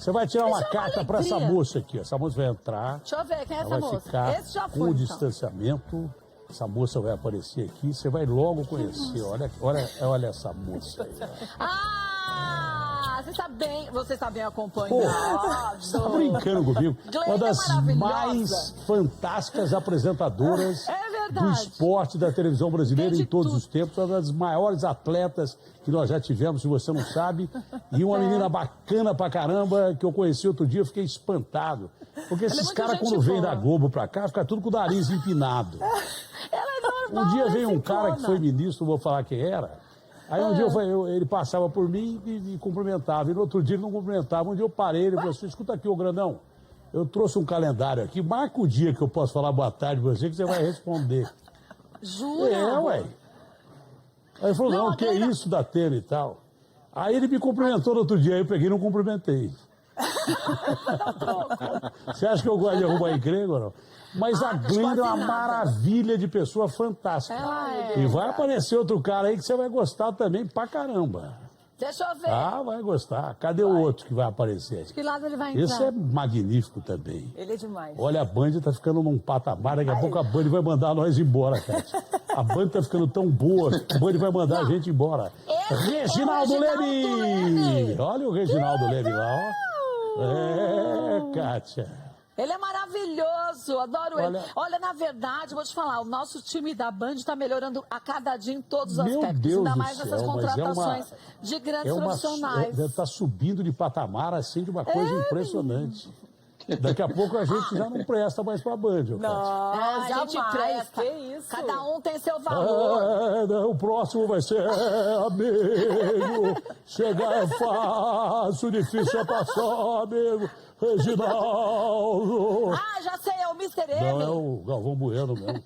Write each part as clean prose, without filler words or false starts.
Você vai tirar uma Isso é uma carta para essa alegria. moça aqui, ó. Essa moça vai entrar. Deixa eu ver quem é Ela essa vai moça. ficar Esse já com foi, o então. distanciamento. Essa moça vai aparecer aqui, você vai logo conhecer. Olha essa moça aí. Ó. Ah, você está bem Pô, acompanhado. você tá brincando comigo? Glenn Uma é das maravilhosa. mais fantásticas apresentadoras É verdade. do esporte da televisão brasileira Tem de em todos tudo. os tempos. Uma das maiores atletas que nós já tivemos, se você não sabe. E uma menina bacana pra caramba, que eu conheci outro dia, eu fiquei espantado. Porque esses muito caras, gente quando vêm boa. da Globo pra cá, fica tudo com o nariz empinado. Ela é normal. Um dia ela veio um se cara que clona. foi ministro, não vou falar quem era. Aí um dia ele passava por mim e me cumprimentava. E no outro dia ele não cumprimentava. Um dia eu parei, ele falou assim, escuta aqui, ô grandão, eu trouxe um calendário aqui, marca o dia que eu posso falar boa tarde pra você, que você vai responder. Jura? É, ué. Aí ele falou, Não, não, que é Adriana- isso da Tena e tal. Aí ele me cumprimentou no outro dia, aí eu peguei e não cumprimentei. Você acha que eu gosto de arrumar encrenca ou não? Mas a Glenda é uma quase nada. maravilha de pessoa fantástica. Ela é. E vai aparecer outro cara aí que você vai gostar também pra caramba. Deixa eu ver. Ah, vai gostar. Cadê o outro que vai aparecer? Que lado ele vai entrar? Esse é magnífico também. Ele é demais. Olha, a Band tá ficando num patamar, daqui a pouco a Band vai mandar nós embora, Cátia. A Band tá ficando tão boa que a Band vai mandar a gente embora. Esse Reginaldo é o Reginaldo Leme! Leme! Olha o Reginaldo Leme lá, ó. É, Cátia. Ele é maravilhoso, adoro ele. Olha- Olha, na verdade, vou te falar, o nosso time da Band está melhorando a cada dia em todos os Meu aspectos. Deus ainda do mais nessas céu, mas contratações de grandes profissionais. Tá subindo de patamar assim de uma coisa impressionante. Daqui a pouco a gente já não presta mais pra Band, ó, Cátia. Não, a gente jamais. presta. Que isso? Cada um tem seu valor. O próximo vai ser amigo. Chegar é fácil, difícil é passar, amigo. Reginaldo. Ah, já sei, é o Mr. M. Não, é o Galvão Bueno mesmo.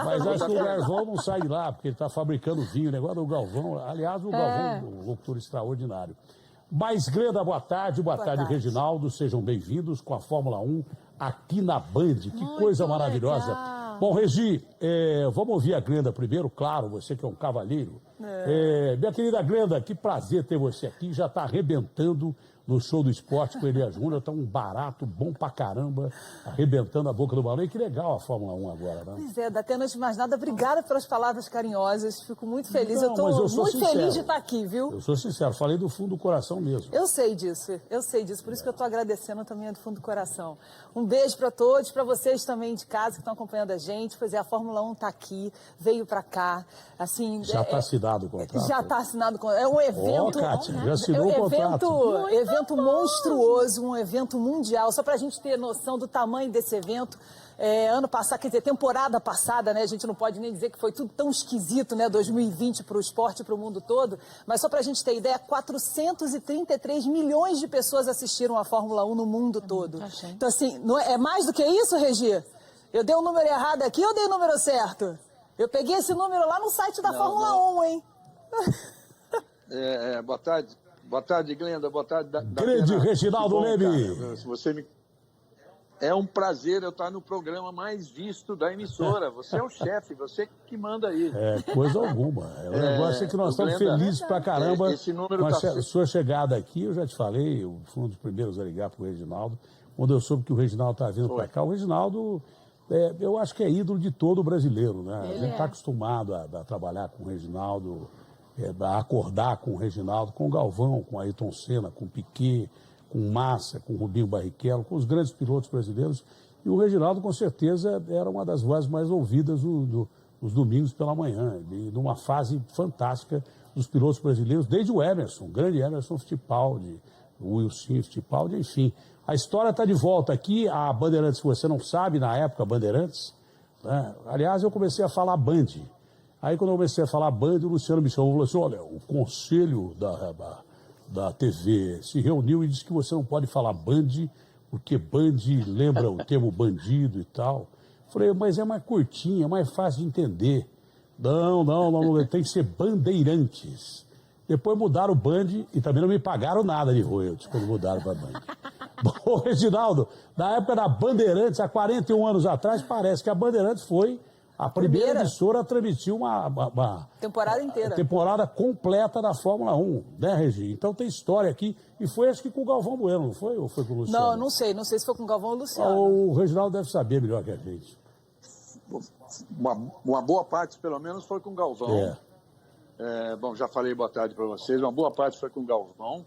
Mas acho que o Galvão não sai de lá, porque ele está fabricando vinho. O negócio do Galvão. Aliás, o Galvão é um locutor extraordinário. Mas, Glenda, boa tarde, Reginaldo. Sejam bem-vindos com a Fórmula 1 aqui na Band. Que coisa maravilhosa. legal. Bom, Regi, vamos ouvir a Glenda primeiro, claro, você que é um cavalheiro. Minha querida Glenda, que prazer ter você aqui. Já está arrebentando no show do esporte com o Elias Júnior. Tá um barato, bom pra caramba, arrebentando a boca do balão. E que legal a Fórmula 1 agora, né? Pois é, Datena, antes de mais nada, obrigada pelas palavras carinhosas. Fico muito feliz. Não, eu mas eu estou sou muito sincero. feliz de estar aqui, viu? Eu sou sincero, falei do fundo do coração mesmo. Eu sei disso. Por isso que eu estou agradecendo também do fundo do coração. Um beijo para todos, para vocês também de casa que estão acompanhando a gente. Pois é, a Fórmula 1 está aqui, veio para cá. Assim, Já está assinado o contrato? Já está assinado o contrato. É um evento. Kátia, já assinou o contrato. Evento monstruoso, um evento mundial. Só para a gente ter noção do tamanho desse evento. Ano passado, quer dizer, temporada passada, né? A gente não pode nem dizer que foi tudo tão esquisito, né? 2020 para o esporte e para o mundo todo. Mas só para a gente ter ideia, 433 milhões de pessoas assistiram a Fórmula 1 no mundo todo. Então, assim, não é mais do que isso, Regi? Eu dei o número errado aqui ou dei o número certo? Eu peguei esse número lá no site da Fórmula 1, hein? Boa tarde. Boa tarde, Glenda. Boa tarde, Grande Reginaldo Leme. Cara. Se você me... É um prazer eu estar no programa mais visto da emissora. Você é o chefe, você que manda aí. Coisa alguma. O negócio é que nós estamos Glenda, felizes pra caramba esse número com a tá... sua chegada aqui. Eu já te falei, eu fui um dos primeiros a ligar pro Reginaldo. Quando eu soube que o Reginaldo estava vindo para cá, o Reginaldo, eu acho que é ídolo de todo brasileiro, né? A gente está acostumado a trabalhar com o Reginaldo, a acordar com o Reginaldo, com o Galvão, com o Ayrton Senna, com o Piquet, com o Massa, com o Rubinho Barrichello, com os grandes pilotos brasileiros. E o Reginaldo, com certeza, era uma das vozes mais ouvidas nos domingos pela manhã, numa fase fantástica dos pilotos brasileiros, desde o Emerson, o grande Emerson Fittipaldi, o Wilson Fittipaldi, enfim. A história está de volta aqui, a Bandeirantes, se você não sabe, na época, Bandeirantes, né? Aliás, eu comecei a falar Band. Aí, quando eu comecei a falar Band, o Luciano me chamou e falou assim, olha, o conselho da TV se reuniu e disse que você não pode falar Band, porque Band lembra o termo bandido e tal. Falei, mas é mais curtinho, é mais fácil de entender. Não, tem que ser Bandeirantes. Depois mudaram o Band e também não me pagaram nada de royalties quando mudaram para Band. Bom, Reginaldo, na época da Bandeirantes, há 41 anos atrás, parece que a Bandeirantes foi A primeira emissora transmitiu uma temporada inteira. Temporada completa da Fórmula 1, né, Regi? Então tem história aqui. E foi, acho que com o Galvão Bueno, não foi? Ou foi com o Luciano? Não sei se foi com o Galvão ou o Luciano. O Reginaldo deve saber melhor que a gente. Uma boa parte, pelo menos, foi com o Galvão. Bom, já falei boa tarde para vocês. Uma boa parte foi com o Galvão.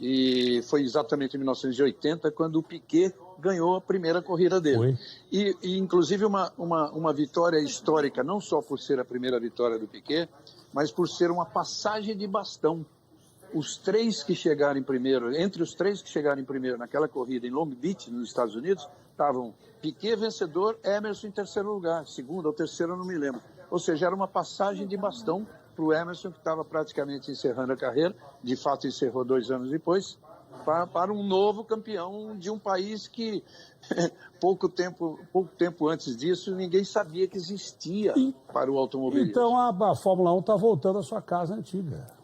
E foi exatamente em 1980, quando o Piquet ganhou a primeira corrida dele. Foi. E inclusive, uma vitória histórica, não só por ser a primeira vitória do Piquet, mas por ser uma passagem de bastão. Os três que chegaram primeiro, entre os três que chegaram primeiro naquela corrida em Long Beach, nos Estados Unidos, estavam Piquet vencedor, Emerson em terceiro lugar, segundo ou terceiro, eu não me lembro. Ou seja, era uma passagem de bastão para o Emerson, que estava praticamente encerrando a carreira, de fato encerrou 2 anos depois, para um novo campeão de um país que pouco tempo antes disso ninguém sabia que existia para o automobilismo. Então a Fórmula 1 está voltando à sua casa antiga.